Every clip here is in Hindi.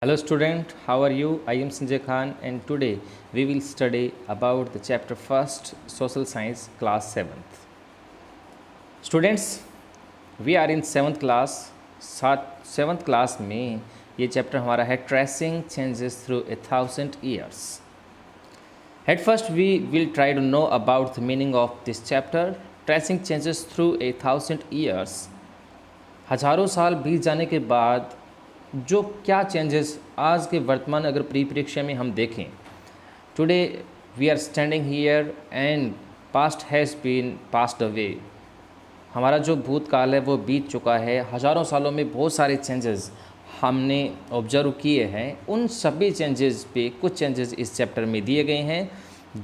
Hello student, how are you? I am Sanjay Khan and today we will study about the chapter first social science class 7th. Students, we are in 7th class. 7th class में ये चैप्टर हमारा है tracing changes through 1000 years. At first we will try to know about the meaning of this chapter. Tracing changes through 1000 years. हजारों साल बीत जाने के बाद जो क्या चेंजेस आज के वर्तमान अगर परिप्रेक्ष्य में हम देखें, today we are standing here and past has been passed away. हमारा जो भूतकाल है वो बीत चुका है. हज़ारों सालों में बहुत सारे चेंजेस हमने ऑब्जर्व किए हैं. उन सभी चेंजेस पे कुछ चेंजेस इस चैप्टर में दिए गए हैं,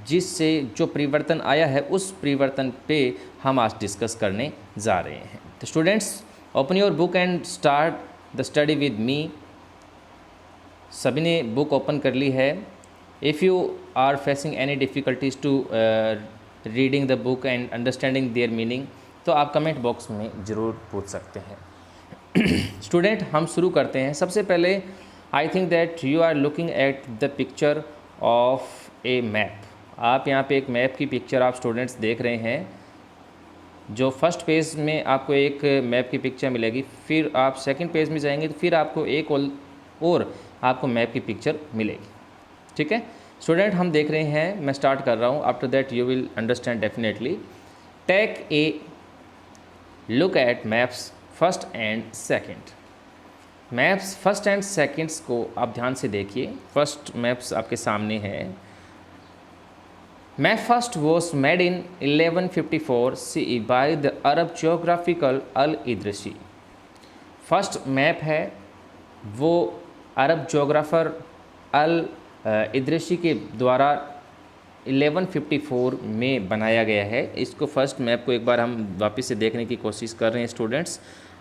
जिससे जो परिवर्तन आया है उस परिवर्तन पे हम आज डिस्कस करने जा रहे हैं. तो students, open your book and start the study with me. सभी ने बुक ओपन कर ली है. If you are facing any difficulties to reading the book and understanding their meaning, तो आप कमेंट बॉक्स में ज़रूर पूछ सकते हैं. स्टूडेंट, हम शुरू करते हैं. सबसे पहले I think that you are looking at the picture of a map. आप यहाँ पे एक मैप की पिक्चर आप स्टूडेंट्स देख रहे हैं. जो फर्स्ट पेज में आपको एक मैप की पिक्चर मिलेगी, फिर आप सेकंड पेज में जाएंगे तो फिर आपको एक और आपको मैप की पिक्चर मिलेगी. ठीक है स्टूडेंट, हम देख रहे हैं. मैं स्टार्ट कर रहा हूँ. After that you will understand definitely. Take a look at maps first and second. Maps first and seconds को आप ध्यान से देखिए. फर्स्ट मैप्स आपके सामने है. Map first was made in 1154 CE by the Arab geographical Al-Idrisi. First map है वो अरब जोग्राफ़र अल इद्रिसी के द्वारा 1154 में बनाया गया है. इसको फर्स्ट मैप को एक बार हम वापस से देखने की कोशिश कर रहे हैं स्टूडेंट्स.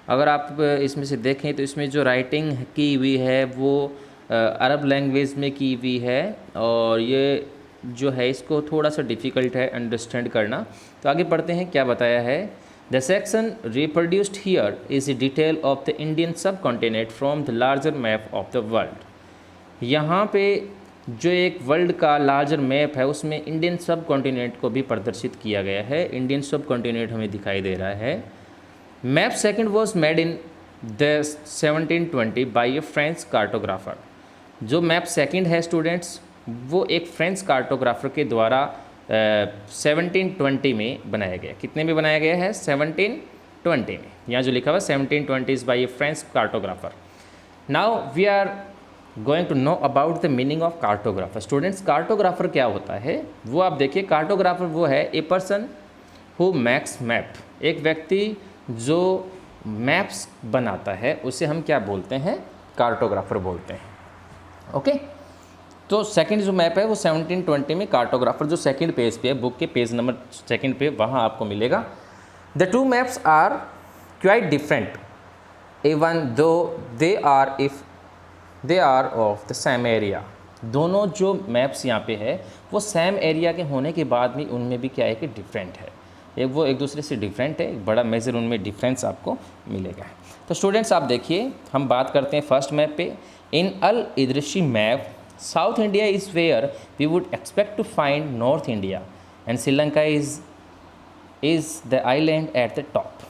अगर आप इसमें से देखें तो इसमें जो राइटिंग की हुई है वो अरब लैंग्वेज में की हुई है, और ये जो है इसको थोड़ा सा डिफ़िकल्ट है अंडरस्टैंड करना. तो आगे पढ़ते हैं क्या बताया है. The section reproduced here is a detail of the Indian subcontinent from the larger map of the world. यहाँ पे जो एक वर्ल्ड का लार्जर मैप है उसमें इंडियन सब कॉन्टिनेंट को भी प्रदर्शित किया गया है. इंडियन सब कॉन्टिनेंट हमें दिखाई दे रहा है. Map second was made in the 1720 by a French cartographer. जो मैप सेकेंड है स्टूडेंट्स वो एक फ्रेंच कार्टोग्राफर के द्वारा 1720 में बनाया गया. कितने में बनाया गया है? 1720 में. यहाँ जो लिखा हुआ 1720 by a French cartographer. Now we are going to know about the meaning of cartographer. Students, cartographer क्या होता है वो आप देखिए. कार्टोग्राफर वो है a person who makes map. एक व्यक्ति जो मैप्स बनाता है उसे हम क्या बोलते हैं? कार्टोग्राफर बोलते हैं. ओके तो सेकंड जो मैप है वो 1720 में कार्टोग्राफर जो सेकंड पेज पे है, बुक के पेज नंबर सेकंड पे, वहाँ आपको मिलेगा. The two maps are quite different even though they are of the same area. दोनों जो मैप्स यहाँ पे है वो सेम एरिया के होने के बाद भी उनमें भी क्या है कि डिफरेंट है. वो एक दूसरे से डिफरेंट है. बड़ा मेजर उनमें डिफरेंस आपको मिलेगा. तो स्टूडेंट्स आप देखिए, हम बात करते हैं फर्स्ट मैप पे. इन अल इद्रिसी map South India is where we would expect to find North India and Sri Lanka is the island at the top.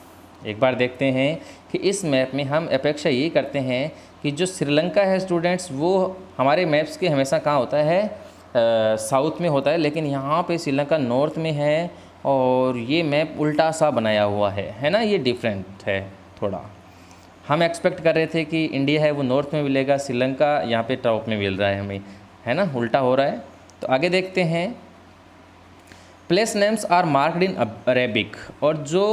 एक बार देखते हैं कि इस मैप में हम अपेक्षा ये करते हैं कि जो श्रीलंका है स्टूडेंट्स वो हमारे मैप्स के हमेशा कहाँ होता है? साउथ में होता है, लेकिन यहाँ पे श्रीलंका नॉर्थ में है और ये मैप उल्टा सा बनाया हुआ है ना. ये डिफरेंट है थोड़ा. हम एक्सपेक्ट कर रहे थे कि इंडिया है वो नॉर्थ में मिलेगा, श्रीलंका यहाँ पे टॉप में मिल रहा है हमें, है ना. उल्टा हो रहा है. तो आगे देखते हैं. Place names are marked in Arabic. और जो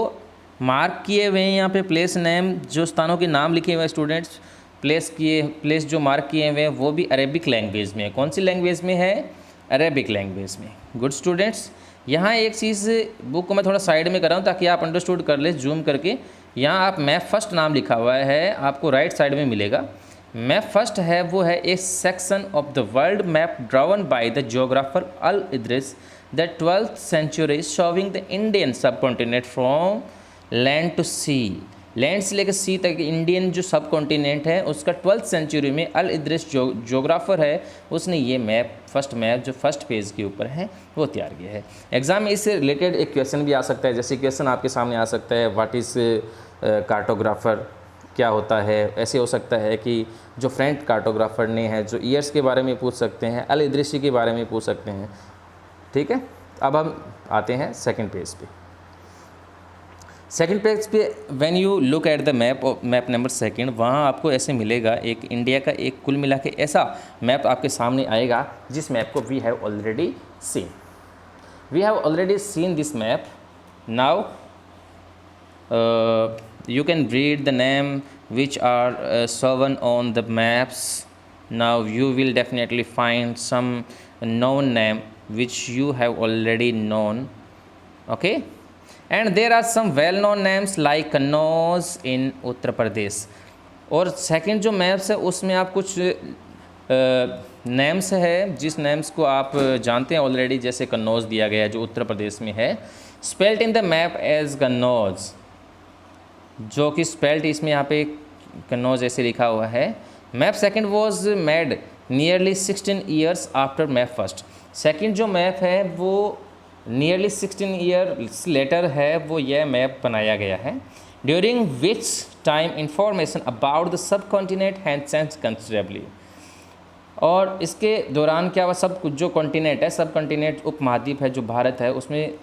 मार्क किए हुए हैं यहाँ पे प्लेस नेम, जो स्थानों के नाम लिखे हुए हैं स्टूडेंट्स, प्लेस जो मार्क किए हुए हैं वो भी अरेबिक लैंग्वेज में है. कौन सी लैंग्वेज में है? अरेबिक लैंग्वेज में. गुड स्टूडेंट्स, यहाँ एक चीज़ बुक को मैं थोड़ा साइड में कर रहा हूँ ताकि आप अंडरस्टूड कर ले जूम करके. यहाँ आप मैप फर्स्ट नाम लिखा हुआ है, आपको राइट साइड में मिलेगा. मैप फर्स्ट है वो है a section of the world map drawn by the geographer al Idrisi the 12th century, showing the Indian subcontinent from land to sea. Land से लेकर सी तक इंडियन जो सब कॉन्टिनेंट है उसका 12th सेंचुरी में अल इद्रिस जोग्राफर है, उसने ये मैप जो फर्स्ट पेज के ऊपर है वो तैयार किया है। एग्जाम में इससे रिलेटेड एक क्वेश्चन भी आ सकता है, जैसे क्वेश्चन आपके सामने आ सकता है व्हाट इज़ कार्टोग्राफर, क्या होता है। ऐसे हो सकता है कि जो फ्रेंच कार्टोग्राफर ने है जो ईयर्स के बारे में पूछ सकते हैं, अल इद्रिसी के बारे में पूछ सकते हैं। ठीक है, अब हम आते हैं सेकंड पेज पे। सेकंड पेज पे when you look at the map number second, वहाँ आपको ऐसे मिलेगा एक इंडिया का एक कुल मिला के ऐसा मैप आपके सामने आएगा जिस मैप को we have already seen this map. Now you can read the name which are shown on the maps. Now you will definitely find some known name which you have already known, okay, and there are some well known names like Kannauj in Uttar Pradesh। और सेकंड जो मैप्स है उसमें आप कुछ नेम्स है जिस नेम्स को आप जानते हैं ऑलरेडी, जैसे कन्नौज दिया गया है जो उत्तर प्रदेश में है, spelled in the map as Kannauj, जो कि स्पेल्ड इसमें यहाँ पे कन्नौज ऐसे लिखा हुआ है। Map second was made nearly 16 years after map first. Second जो मैप है वो नियरली 16 ईयर्स लेटर है वो यह मैप बनाया गया है, during which time information about the sub continent had changed considerably. और इसके दौरान क्या हुआ, सब कुछ जो कॉन्टिनेंट है, सब कॉन्टिनेंट उपमहाद्वीप है जो भारत है, उसमें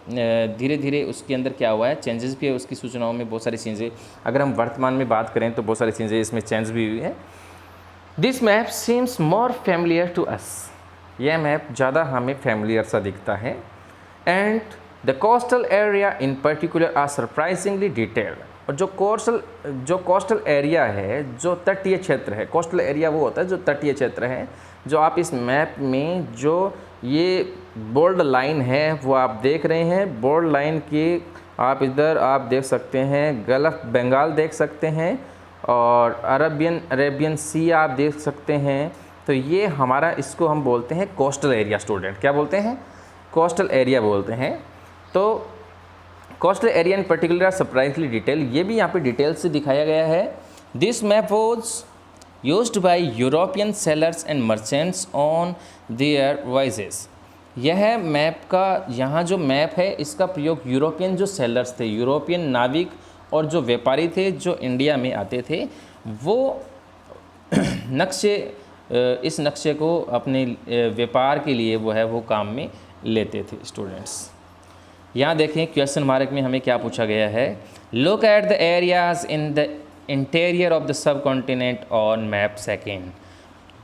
धीरे धीरे उसके अंदर क्या हुआ है, चेंजेस भी है, उसकी सूचनाओं में बहुत सारी चीज़ें, अगर हम वर्तमान में बात करें तो बहुत सारी चीज़ें इसमें चेंज भी हुई है। This map seems more familiar to us, यह मैप ज़्यादा हमें फैमिलियर सा दिखता है। And the coastal area in particular are surprisingly detailed, और जो कोस्टल एरिया है, जो तटीय क्षेत्र है, कोस्टल एरिया वो होता है जो तटीय क्षेत्र है, जो आप इस मैप में जो ये बोल्ड लाइन है वो आप देख रहे हैं, बोल्ड लाइन की आप इधर आप देख सकते हैं, गल्फ बंगाल देख सकते हैं और अरेबियन सी आप देख सकते हैं। तो ये हमारा, इसको हम बोलते हैं कोस्टल एरिया। स्टूडेंट क्या बोलते हैं, कोस्टल एरिया बोलते हैं। तो coastal area in particular are surprisingly detail, ये भी यहाँ पे डिटेल से दिखाया गया है। This map was used by European sailors and merchants on their voyages. यह मैप का, यहाँ जो मैप है इसका प्रयोग यूरोपियन जो सेलर्स थे, यूरोपियन नाविक और जो व्यापारी थे जो इंडिया में आते थे, वो इस नक्शे को अपने व्यापार के लिए वो है वो काम में लेते थे। स्टूडेंट्स यहाँ देखें क्वेश्चन मार्क में हमें क्या पूछा गया है, look at the areas in the interior of the sub continent on map second.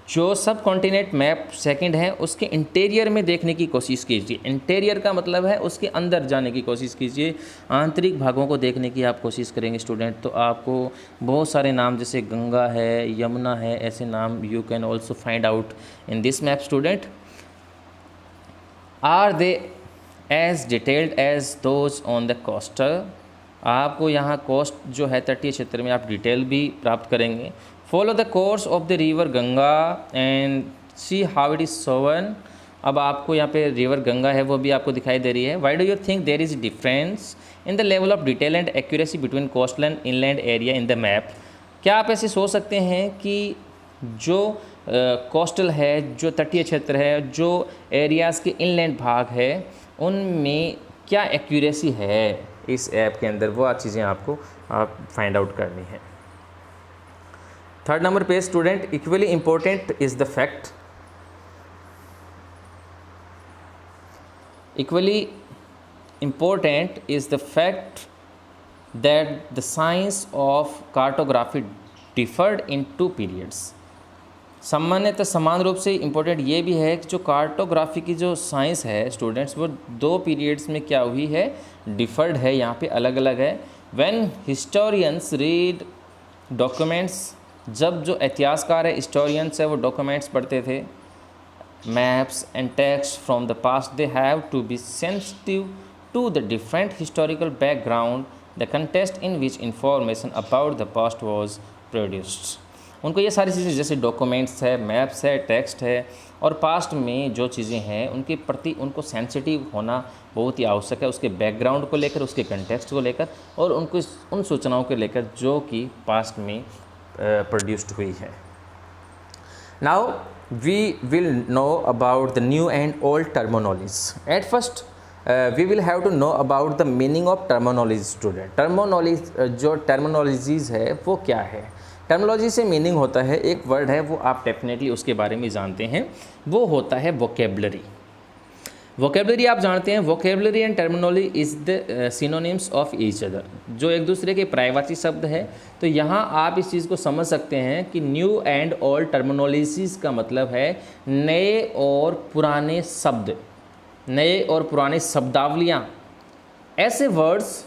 जो सब कॉन्टिनेंट मैप सेकंड है उसके इंटीरियर में देखने की कोशिश कीजिए। इंटीरियर का मतलब है उसके अंदर जाने की कोशिश कीजिए, आंतरिक भागों को देखने की आप कोशिश करेंगे स्टूडेंट, तो आपको बहुत सारे नाम जैसे गंगा है, यमुना है, ऐसे नाम you can also find out in this map. Students are they as detailed as those on the coastal, आपको यहाँ कोस्ट जो है तटीय क्षेत्र में आप डिटेल भी प्राप्त करेंगे। Follow the course of the river Ganga and see how it is shown. अब आपको यहाँ पे रिवर गंगा है वो भी आपको दिखाई दे रही है। Why do you think there is difference in the level of detail and accuracy between coastal and inland area in the map. क्या आप ऐसे सोच सकते हैं कि जो कोस्टल है, जो तटीय क्षेत्र है, जो एरियाज़ के इनलैंड भाग है, उनमें क्या एक्यूरेसी है इस ऐप के अंदर, वो चीज़ें आपको आप फाइंड आउट करनी है। थर्ड नंबर पे student, equally important is the fact, equally important is the fact that the science of cartography deferred in 2 periods. सामान्यतः समान रूप से इम्पोर्टेंट ये भी है कि जो कार्टोग्राफी की जो साइंस है स्टूडेंट्स, वो 2 पीरियड्स में क्या हुई है, डिफर्ड है, यहाँ पे अलग अलग है। व्हेन हिस्टोरियंस रीड डॉक्यूमेंट्स, जब जो इतिहासकार है, हिस्टोरियंस है, वो डॉक्यूमेंट्स पढ़ते थे, maps and text from the past, they have to be sensitive to the different historical background the context in which information about the past was produced. उनको ये सारी चीज़ें जैसे डॉक्यूमेंट्स है, मैप्स है, टेक्स्ट है और पास्ट में जो चीज़ें हैं उनके प्रति उनको सेंसिटिव होना बहुत ही आवश्यक है, उसके बैकग्राउंड को लेकर, उसके कंटेक्स्ट को लेकर और उनको उन सूचनाओं को लेकर जो कि पास्ट में प्रोड्यूस्ड हुई है। Now we will know about the new and old terminologies. At first we will have to know about the meaning of terminology student। Terminology जो टर्मिनोलॉजीज़ है वो क्या है? टर्मिनोलॉजी से मीनिंग होता है, एक वर्ड है वो आप डेफिनेटली उसके बारे में जानते हैं, वो होता है वोकेबलरी। वोकेबलरी आप जानते हैं, vocabulary and terminology is the synonyms of each other, जो एक दूसरे के पर्यायवाची शब्द है। तो यहाँ आप इस चीज़ को समझ सकते हैं कि न्यू एंड ओल्ड टर्मिनोलॉजीज़ का मतलब है नए और पुराने शब्द, नए और पुराने शब्दावलियाँ, ऐसे वर्ड्स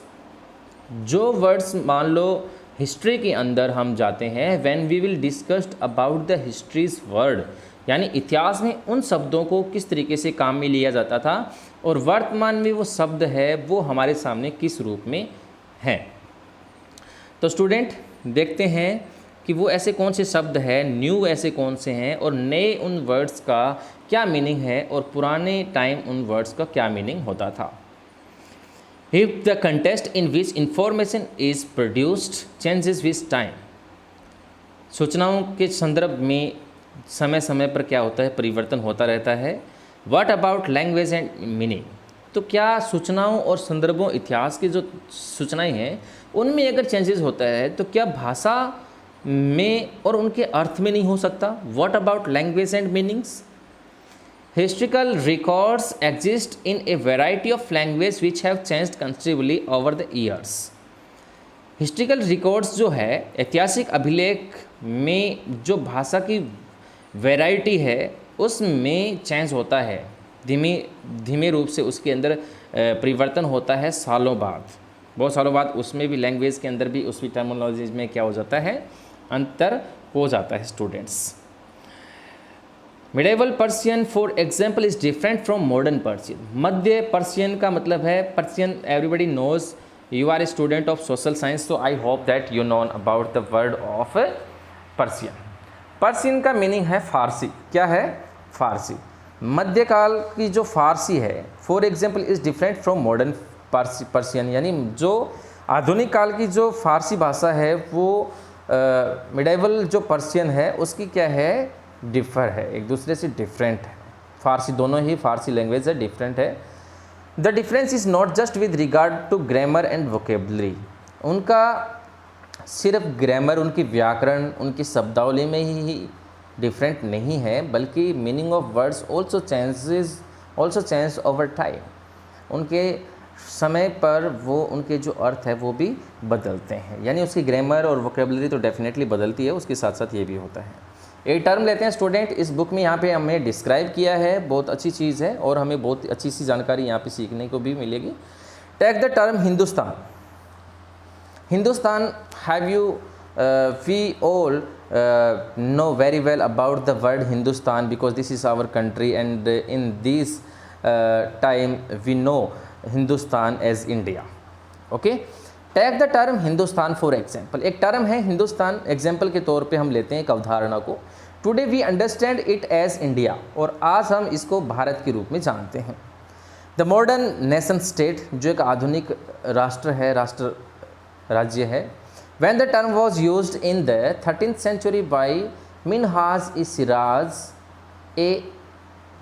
जो वर्ड्स मान लो हिस्ट्री के अंदर हम जाते हैं, when we will discussed about the histories word, यानी इतिहास में उन शब्दों को किस तरीके से काम में लिया जाता था और वर्तमान में वो शब्द है वो हमारे सामने किस रूप में है। तो स्टूडेंट देखते हैं कि वो ऐसे कौन से शब्द हैं, न्यू ऐसे कौन से हैं और नए उन वर्ड्स का क्या मीनिंग है और पुराने टाइम उन वर्ड्स का क्या मीनिंग होता था। If the context in which information is produced changes with time, सूचनाओं के संदर्भ में समय समय पर क्या होता है, परिवर्तन होता रहता है। What about language and meaning? तो क्या सूचनाओं और संदर्भों, इतिहास की जो सूचनाएं हैं उनमें अगर चेंजेस होता है तो क्या भाषा में और उनके अर्थ में नहीं हो सकता? What about language and meanings? Historical records exist in a variety of languages which have changed considerably over the years. Historical records जो है, ऐतिहासिक अभिलेख में जो भाषा की वैरायटी है उसमें चेंज होता है, धीमे धीमे रूप से उसके अंदर परिवर्तन होता है सालों बाद, बहुत सालों बाद उसमें भी लैंग्वेज के अंदर भी उसकी टर्मिनोलॉजीज में क्या हो जाता है, अंतर हो जाता है students. Medieval Persian for example is different from modern Persian. मध्य पर्शियन का मतलब है Persian, everybody knows, you are a student of social science, so I hope that you known about the word of Persian. Persian का मीनिंग है फारसी। क्या है? फारसी। मध्यकाल की जो फारसी है, for example is different from modern Persian, यानी जो आधुनिक काल की जो फारसी भाषा है वो मिडेवल जो पर्शियन है उसकी क्या है, डिफर है, एक दूसरे से डिफरेंट है। फारसी, दोनों ही फारसी लैंग्वेज है, डिफरेंट है। The difference is not just with regard to grammar and vocabulary, उनका सिर्फ ग्रामर, उनकी व्याकरण, उनकी शब्दावली में ही डिफरेंट नहीं है, बल्कि meaning of words also change over time, उनके समय पर वो उनके जो अर्थ है वो भी बदलते हैं, यानी उसकी ग्रामर और वोकेबलरी तो डेफिनेटली बदलती है, उसके साथ साथ ये भी होता है। एक टर्म लेते हैं स्टूडेंट, इस बुक में यहाँ पे हमें डिस्क्राइब किया है, बहुत अच्छी चीज़ है और हमें बहुत अच्छी सी जानकारी यहाँ पे सीखने को भी मिलेगी। Take the term Hindustan. Hindustan, have you we all know very well about the word Hindustan because this is our country and in this time we know Hindustan as India. Okay, take the term Hindustan for example। एक टर्म है हिंदुस्तान, एग्जाम्पल के तौर पे हम लेते हैं एक अवधारणा को। Today we understand it as India, और आज हम इसको भारत के रूप में जानते हैं। द मॉडर्न नेशन स्टेट, जो एक आधुनिक राष्ट्र है, राष्ट्र राज्य है। When the term was used in the 13th century by Minhaj-e-Siraz, a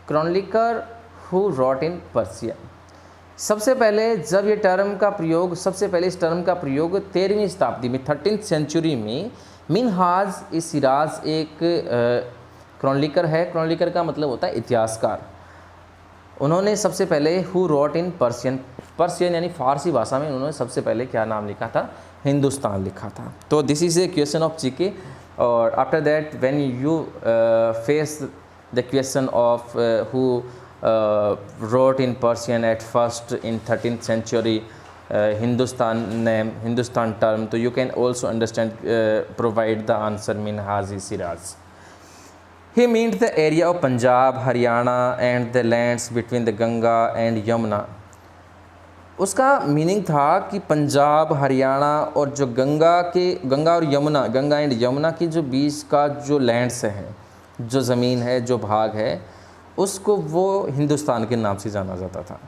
chronicler who wrote in Persian। सबसे पहले जब ये टर्म का प्रयोग, सबसे पहले इस टर्म का प्रयोग 13वीं शताब्दी में, 13th सेंचुरी में, मिनहाज-ए-सिराज एक क्रॉनिकर है, क्रॉनिकर का मतलब होता है इतिहासकार, उन्होंने सबसे पहले who wrote in Persian, Persian यानी फारसी भाषा में उन्होंने सबसे पहले क्या नाम लिखा था, हिंदुस्तान लिखा था। तो this is a question of GK, और after that when you face the question of who wrote in Persian at first in 13th century Hindustan name, Hindustan term, so you can also understand, provide the answer Minhaj-e-Siraz। He meant the area of Punjab, Haryana and the lands between the Ganga and Yamuna। उसका मीनिंग था कि पंजाब, हरियाणा और जो गंगा और यमुना, गंगा एंड यमुना की जो बीच का जो लैंड्स है, जो ज़मीन है, जो भाग है, उसको वो हिंदुस्तान के नाम से जाना जाता था।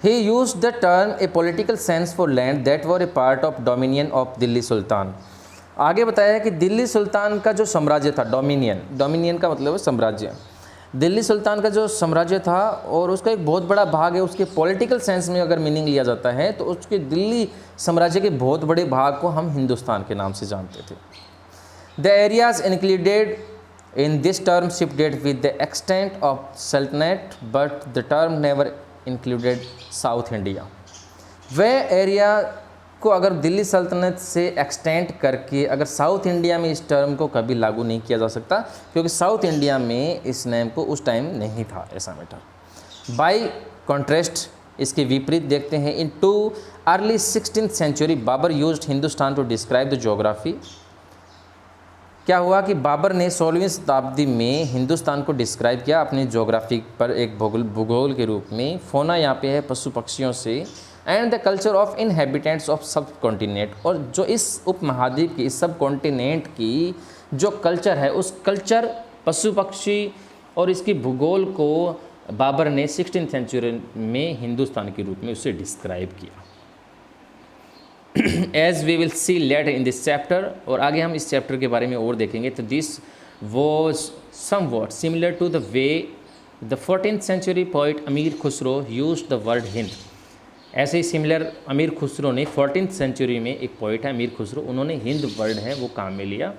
He used the term a political sense for land that were a part of dominion of Delhi सुल्तान। आगे बताया कि दिल्ली सुल्तान का जो साम्राज्य था, डोमिनियन का मतलब है साम्राज्य, दिल्ली सुल्तान का जो साम्राज्य था और उसका एक बहुत बड़ा भाग है, उसके पॉलिटिकल सेंस में अगर मीनिंग लिया जाता है तो उसके दिल्ली साम्राज्य के बहुत बड़े भाग को हम हिंदुस्तान के नाम से जानते थे। The areas included in this term shifted with the extent of sultanate but the term never included south India. वह एरिया को अगर दिल्ली सल्तनत से एक्सटेंड करके अगर साउथ इंडिया में इस टर्म को कभी लागू नहीं किया जा सकता, क्योंकि साउथ इंडिया में इस नेम को उस टाइम नहीं था ऐसा मैटर। बाई कॉन्ट्रास्ट इसके विपरीत देखते हैं, in to early 16th century Babur used Hindustan to describe the geography. क्या हुआ कि बाबर ने 16वीं शताब्दी में हिंदुस्तान को डिस्क्राइब किया अपने ज्योग्राफी पर एक भूगोल के रूप में। फोना यहाँ पे है पशु पक्षियों से, and the culture of inhabitants of सब कॉन्टिनेंट, और जो इस उपमहाद्वीप की, इस सब कॉन्टिनेंट की जो कल्चर है, उस कल्चर, पशु पक्षी और इसकी भूगोल को बाबर ने 16th सेंचुरी में हिंदुस्तान के रूप में उसे डिस्क्राइब किया। As we will see later in this chapter, और आगे हम इस चैप्टर के बारे में और देखेंगे, तो this was somewhat similar to the way the 14th century poet Amir Khusrau used the word Hind. ऐसे ही सिमिलर अमीर खुसरो ने 14th सेंचुरी में एक पोइट है अमीर खुसरो, उन्होंने हिंद वर्ड है वो काम में लिया।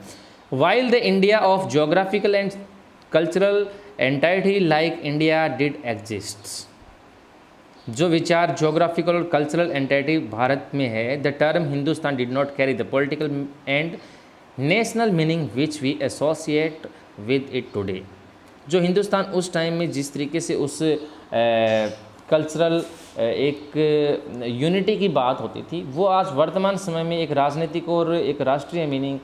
While the India of geographical and cultural entity like India did exist. जो विचार जोग्राफिकल और कल्चरल एंटाइटी भारत में है, the term Hindustan did not carry the political and national meaning which we associate with it today. जो हिंदुस्तान उस टाइम में जिस तरीके से उस कल्चरल एक यूनिटी की बात होती थी, वो आज वर्तमान समय में एक राजनीतिक और एक राष्ट्रीय मीनिंग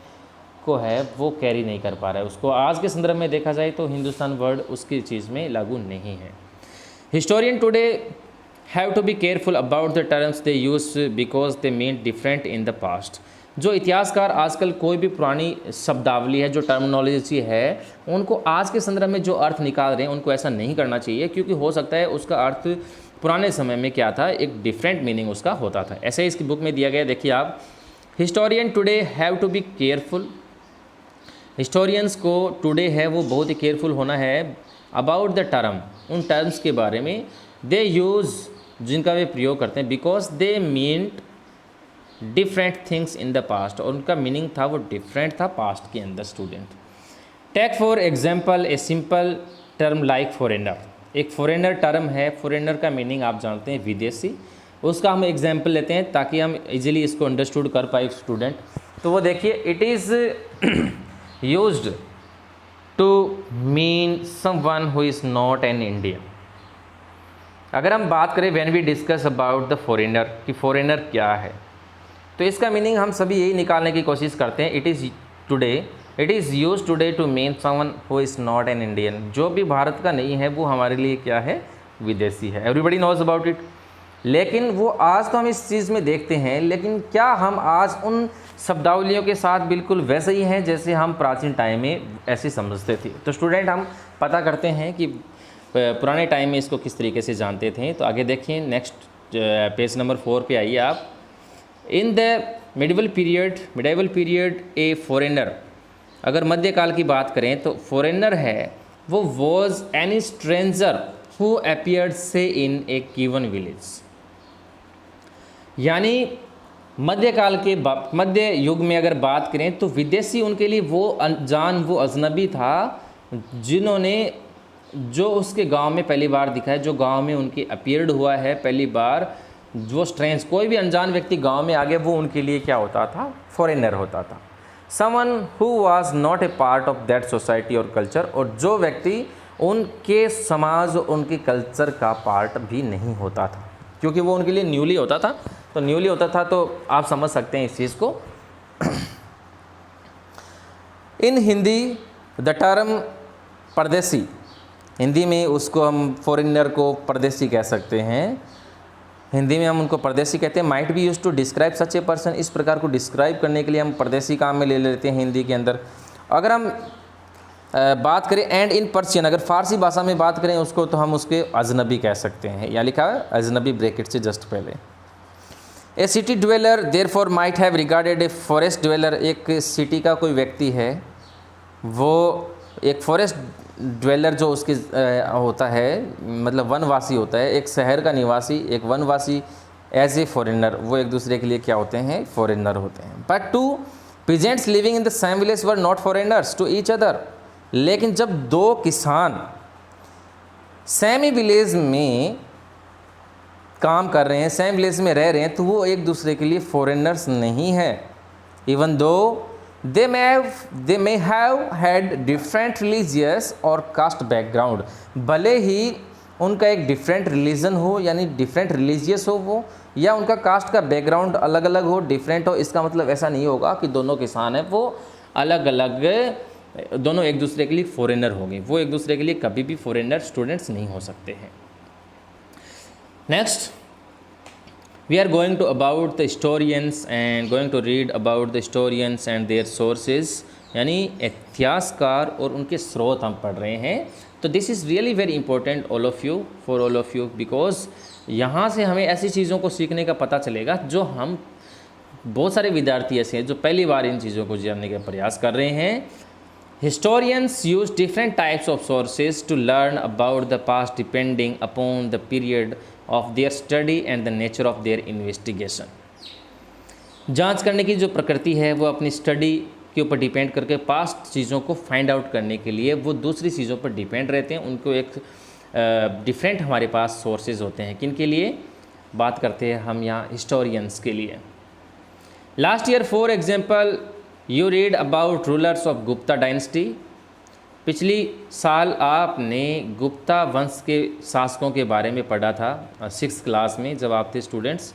को है वो कैरी नहीं कर पा रहा है। उसको आज के संदर्भ में देखा जाए तो हिंदुस्तान वर्ड उसकी चीज़ में लागू नहीं है। Historian today have to be careful about the terms they use because they mean different in the past. जो इतिहासकार आजकल कोई भी पुरानी शब्दावली है, जो टर्मिनोलॉजी है, उनको आज के संदर्भ में जो अर्थ निकाल रहे हैं उनको ऐसा नहीं करना चाहिए, क्योंकि हो सकता है उसका अर्थ पुराने समय में क्या था, एक डिफरेंट मीनिंग उसका होता था। ऐसे ही इसकी बुक में दिया गया, देखिए आप, historian today have to be careful. Historians को टुडे है वो बहुत ही केयरफुल होना है अबाउट द टर्म, उन टर्म्स के बारे में, दे यूज़ जिनका वे प्रयोग करते हैं, because they meant different things in the past, और उनका मीनिंग था वो डिफरेंट था पास्ट के अंदर। Student take for example a simple term like foreigner. एक फॉरेनर टर्म है, फॉरेनर का मीनिंग आप जानते हैं विदेशी, उसका हम एग्जाम्पल लेते हैं ताकि हम इजीली इसको अंडरस्टूड कर पाए स्टूडेंट। तो वो देखिए, it is used to mean someone who is not an Indian. अगर हम बात करें when we discuss about the foreigner कि फॉरेनर क्या है, तो इसका मीनिंग हम सभी यही निकालने की कोशिश करते हैं। It is use today to mean someone who is not an Indian. जो भी भारत का नहीं है वो हमारे लिए क्या है, विदेशी है। Everybody knows about it. लेकिन वो आज तो हम इस चीज़ में देखते हैं, लेकिन क्या हम आज उन शब्दावलियों के साथ बिल्कुल वैसे ही हैं जैसे हम प्राचीन टाइम में ऐसे समझते थे? तो स्टूडेंट हम पता करते हैं कि पुराने टाइम में इसको किस तरीके से जानते थे। तो आगे देखिए, नेक्स्ट पेज नंबर 4 पे आइए आप। In the medieval period A foreigner, अगर मध्यकाल की बात करें तो फॉरेनर है वो was any stranger who appeared से इन ए गिवन विलेज। यानी मध्यकाल के मध्य युग में अगर बात करें तो विदेशी उनके लिए वो अनजान, वो अजनबी था जिन्होंने जो उसके गांव में पहली बार दिखा है, जो गांव में उनकी अपीयर्ड हुआ है पहली बार, जो स्ट्रेंज कोई भी अनजान व्यक्ति गांव में आ गया, वो उनके लिए क्या होता था, फॉरेनर होता था। Someone who was not a part of that society और कल्चर, और जो व्यक्ति उनके समाज, उनके कल्चर का पार्ट भी नहीं होता था, क्योंकि वो उनके लिए न्यूली होता था। तो न्यूली होता था तो आप समझ सकते हैं इस चीज़ को। इन हिंदी द टर्म परदेसी, हिंदी में उसको हम फॉरेनर को परदेसी कह सकते हैं। हिंदी में हम उनको परदेसी कहते हैं। Might be use to describe such a person, इस प्रकार को डिस्क्राइब करने के लिए हम परदेसी काम में ले लेते हैं हिंदी के अंदर। अगर हम बात करें एंड इन पर्शियन, अगर फारसी भाषा में बात करें उसको, तो हम उसके अजनबी कह सकते हैं। यहाँ लिखा है अजनबी ब्रैकेट से जस्ट पहले। A city dweller therefore might have regarded a forest dweller, एक सिटी का कोई व्यक्ति है, वो एक फॉरेस्ट ड्वेलर जो उसके होता है, मतलब वनवासी होता है, एक शहर का निवासी, एक वनवासी, एज ए फॉरेनर, वो एक दूसरे के लिए क्या होते हैं, फॉरेनर होते हैं। But two peasants living in the same village were not foreigners to each other, लेकिन जब दो किसान सेम ही विलेज में काम कर रहे हैं, सेम विलेज में रह रहे हैं, तो वो एक दूसरे के लिए फॉरेनर्स नहीं है। Even though they may have had different religious और caste background, भले ही उनका एक डिफरेंट रिलीजन हो, यानी डिफरेंट रिलीजियस हो वो, या उनका कास्ट का बैकग्राउंड अलग अलग हो, डिफरेंट हो, इसका मतलब ऐसा नहीं होगा कि दोनों किसान हैं वो अलग अलग, दोनों एक दूसरे के लिए फॉरेनर होंगे। वो एक दूसरे के लिए कभी भी फॉरेनर स्टूडेंट्स नहीं हो सकते हैं। Next we are going to about the historians and going to read about the historians and their sources, यानी इतिहासकार और उनके स्रोत हम पढ़ रहे हैं। तो this is really very important all of you, for all of you, because यहाँ से हमें ऐसी चीज़ों को सीखने का पता चलेगा जो हम, बहुत सारे विद्यार्थी ऐसे हैं जो पहली बार इन चीज़ों को जानने का प्रयास कर रहे हैं। Historians use different types of sources to learn about the past depending upon the period of their study and the nature of their investigation. जांच करने की जो प्रकृति है वो अपनी स्टडी के ऊपर डिपेंड करके पास्ट चीज़ों को फाइंड आउट करने के लिए वो दूसरी चीज़ों पर डिपेंड रहते हैं। उनको एक डिफरेंट हमारे पास सोर्सेज होते हैं। किन के लिए बात करते हैं हम यहाँ? हिस्टोरियंस के लिए। Last year for example you read about rulers of Gupta dynasty. पिछली साल आपने गुप्ता वंश के शासकों के बारे में पढ़ा था 6th क्लास में जब आप थे स्टूडेंट्स,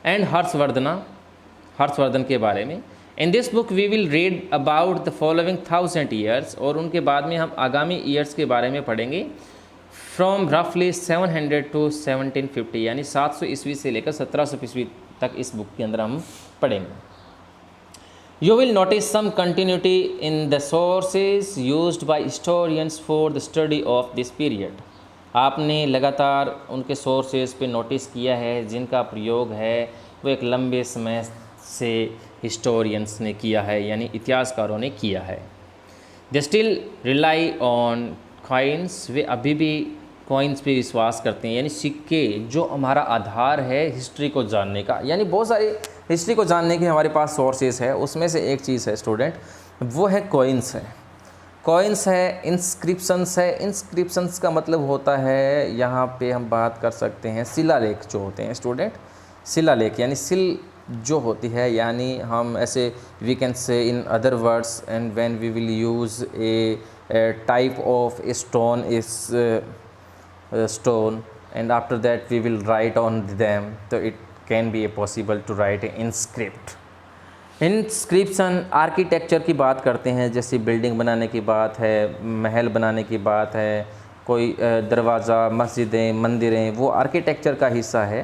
एंड हर्षवर्धन के बारे में। In this book we will read about the following 1000 years, और उनके बाद में हम आगामी ईयर्स के बारे में पढ़ेंगे फ्रॉम रफली 700 टू 1750, यानी 700 ईस्वी से लेकर 1700 ईस्वी तक इस बुक के अंदर हम पढ़ेंगे। You will notice some continuity in the sources used by historians for the study of this period. आपने लगातार उनके सोर्सेज पे नोटिस किया है जिनका प्रयोग है वो एक लंबे समय से हिस्टोरियंस ने किया है, यानी इतिहासकारों ने किया है। They still rely on coins, वे अभी भी कॉइन्स पे विश्वास करते हैं, यानी सिक्के जो हमारा आधार है हिस्ट्री को जानने का। यानी बहुत सारी हिस्ट्री को जानने की हमारे पास सोर्सेज है, उसमें से एक चीज़ है स्टूडेंट, वो है कॉइन्स है। कॉइन्स है, इंस्क्रिप्शंस है। इंस्क्रिप्शंस का मतलब होता है, यहाँ पे हम बात कर सकते हैं शिलालेख जो होते हैं स्टूडेंट। शिलालेख यानी सिल जो होती है, यानी हम ऐसे we can say in other words, and when we will use a type of a stone इस stone, and after that we will write on them, so it can be possible to write an inscript. Inscription architecture की बात करते हैं, जैसे बिल्डिंग बनाने की बात है, महल बनाने की बात है, कोई दरवाज़ा, मस्जिदें, मंदिरें, वो आर्किटेक्चर का हिस्सा है।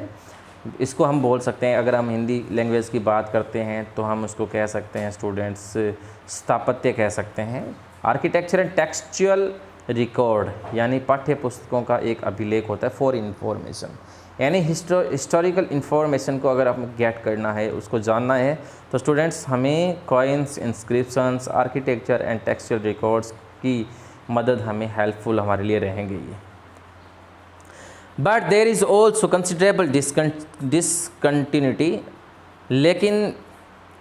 इसको हम बोल सकते हैं, अगर हम हिंदी लैंग्वेज की बात करते हैं तो हम उसको कह सकते हैं स्टूडेंट्स स्थापत्य कह सकते हैं। आर्किटेक्चर एंड टेक्सचुअल रिकॉर्ड यानी पाठ्य पुस्तकों का एक अभिलेख होता है फॉर इंफॉर्मेशन, यानी हिस्टोरिकल इन्फॉर्मेशन को अगर हमें गेट करना है, उसको जानना है, तो स्टूडेंट्स हमें coins, inscriptions, architecture and textual records की मदद हमें हेल्पफुल हमारे लिए रहेंगे ये। But there is also considerable discontinuity, लेकिन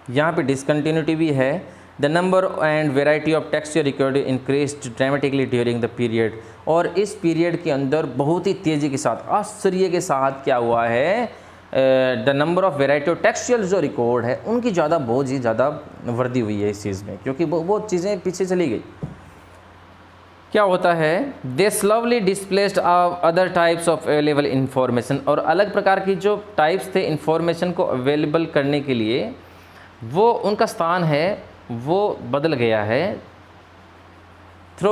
यहाँ पे डिसकंटिन्यूटी भी है। The number and variety of textual record increased dramatically during the period, और इस पीरियड के अंदर बहुत ही तेज़ी के साथ, आश्चर्य के साथ क्या हुआ है, the number of variety of textual जो रिकॉर्ड है उनकी बहुत ही ज़्यादा वृद्धि हुई है इस चीज़ में, क्योंकि वो चीज़ें पीछे चली गई। क्या होता है, they slowly displaced other types of available information, और अलग प्रकार की जो टाइप्स थे इंफॉर्मेशन को अवेलेबल करने के लिए वो उनका स्थान है वो बदल गया है। Through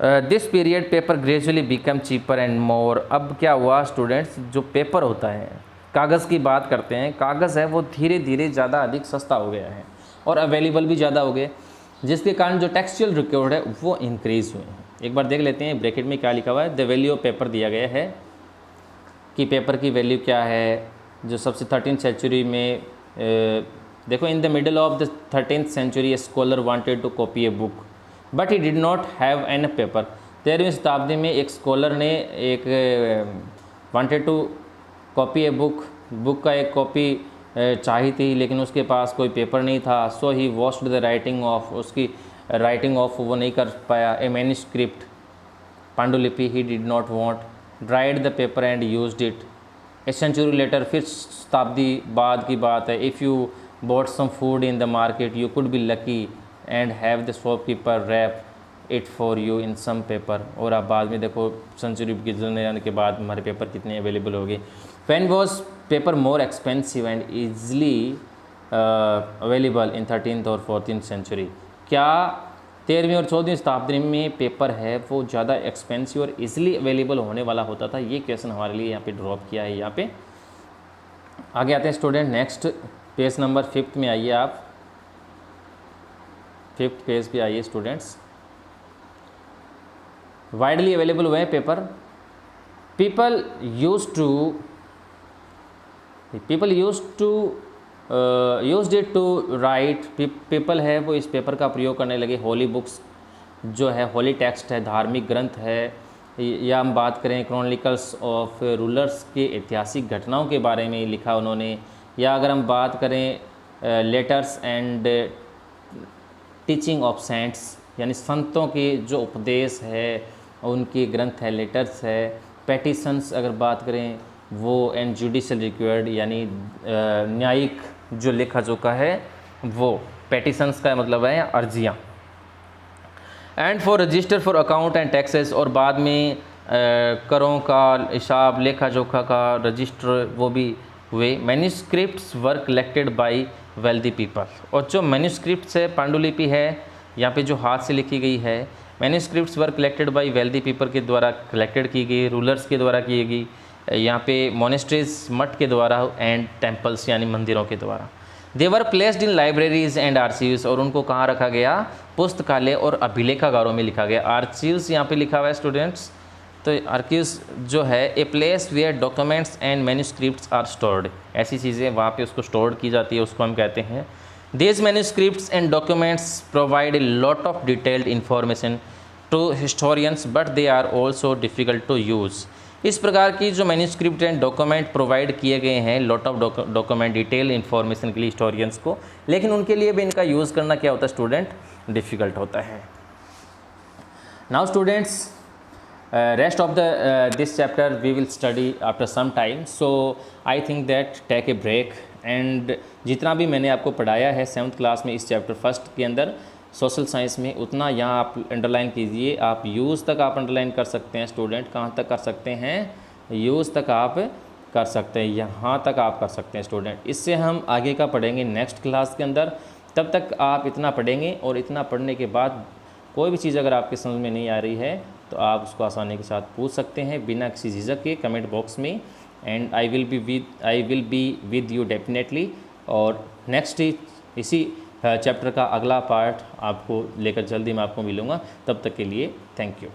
this period paper gradually become cheaper and more. अब क्या हुआ स्टूडेंट्स, जो पेपर होता है, कागज़ की बात करते हैं, कागज़ है वो धीरे धीरे ज़्यादा अधिक सस्ता हो गया है और अवेलेबल भी ज़्यादा हो गए, जिसके कारण जो टेक्सचुअल रिकॉर्ड है वो इंक्रीज़ हुए हैं। एक बार देख लेते हैं ब्रैकेट में क्या लिखा हुआ है। द वैल्यू ऑफ पेपर दिया गया है कि पेपर की वैल्यू क्या है। जो सबसे 13th सेंचुरी में देखो, in the middle of the 13th century a scholar wanted to copy a book but he did not have an paper. 13वीं शताब्दी में एक स्कॉलर ने एक wanted to copy a book का एक कॉपी चाहिए थी, लेकिन उसके पास कोई पेपर नहीं था। So he washed the writing off, उसकी राइटिंग ऑफ वो नहीं कर पाया। ए मैन्युस्क्रिप्ट पांडुलिपि he did not want, dried the paper and used it. A century later, फिर शताब्दी बाद की बात है, if you bought some food in the market you could be lucky and have the shopkeeper wrap it for you in some paper. और आप बाद में देखो सेंचुरी गुजरने जाने के बाद हमारे पेपर कितने अवेलेबल हो गए। When was paper more expensive and easily available in 13th और 14th सेंचुरी। क्या 13वीं और 14वीं शताब्दी में पेपर है वो ज़्यादा एक्सपेंसिव और ईजिली अवेलेबल होने वाला होता था? ये क्वेश्चन हमारे लिए यहाँ पे ड्रॉप किया है। यहाँ पे आगे आते हैं student, next page number 5th में आइए आप। 5th पेज पे आइए स्टूडेंट्स। वाइडली अवेलेबल हुए हैं paper. People used it to write. People है वो इस पेपर का प्रयोग करने लगे। होली बुक्स जो है, होली टेक्स्ट है, धार्मिक ग्रंथ है, या हम बात करें क्रॉनिकल्स ऑफ रूलर्स के ऐतिहासिक घटनाओं के बारे में लिखा उन्होंने, या अगर हम बात करें letters and teaching of cents, यानी संतों के जो उपदेश है उनके ग्रंथ है, लेटर्स है। पेटिशंस अगर बात करें वो, एंड जुडिशल रिक्वायर्ड, यानी न्यायिक जो लेखा जोखा है वो। पेटिशंस का मतलब है अर्जियाँ। And for register for account and taxes, और बाद में करों का हिसाब, लेखा जोखा का रजिस्टर वो भी हुए। Manuscripts were collected by wealthy people, और जो मैन्युस्क्रिप्ट्स है, पांडुलिपि है यहाँ पे जो हाथ से लिखी गई है, manuscripts were collected by wealthy people के द्वारा कलेक्टेड की गई, रूलर्स के द्वारा की गई, यहाँ पे मोनेस्ट्रीज मठ के द्वारा, एंड टेम्पल्स यानी मंदिरों के द्वारा। They were placed in libraries and archives, और उनको कहाँ रखा गया? पुस्तकालय और अभिलेखागारों में लिखा गया। आर्चीव्स यहाँ पे लिखा हुआ है स्टूडेंट्स। तो आर्चीव्स जो है a place where documents and manuscripts are stored, ऐसी चीज़ें वहाँ पे उसको स्टोर की जाती है, उसको हम कहते हैं। These manuscripts and documents provide a lot of detailed information to historians, but they are also difficult to use. इस प्रकार की जो मैन्युस्क्रिप्ट एंड डॉक्यूमेंट प्रोवाइड किए गए हैं, lot of document, detail information के लिए हिस्टोरियंस को, लेकिन उनके लिए भी इनका यूज़ करना क्या होता है स्टूडेंट? डिफ़िकल्ट होता है। Now students, rest of the this chapter we will study after some time, so I think that take a break, and जितना भी मैंने आपको पढ़ाया है 7th क्लास में इस चैप्टर फर्स्ट के अंदर सोशल साइंस में, उतना यहाँ आप अंडरलाइन कीजिए। आप यूज़ तक आप अंडरलाइन कर सकते हैं स्टूडेंट। कहाँ तक कर सकते हैं? यूज़ तक आप कर सकते हैं, यहाँ तक आप कर सकते हैं स्टूडेंट। इससे हम आगे का पढ़ेंगे नेक्स्ट क्लास के अंदर। तब तक आप इतना पढ़ेंगे, और इतना पढ़ने के बाद कोई भी चीज़ अगर आपके समझ में नहीं आ रही है तो आप उसको आसानी के साथ पूछ सकते हैं बिना किसी झिझक के कमेंट बॉक्स में, and I will be with you definitely. और नेक्स्ट इसी चैप्टर का अगला पार्ट आपको लेकर जल्दी मैं आपको मिलूँगा। तब तक के लिए थैंक यू।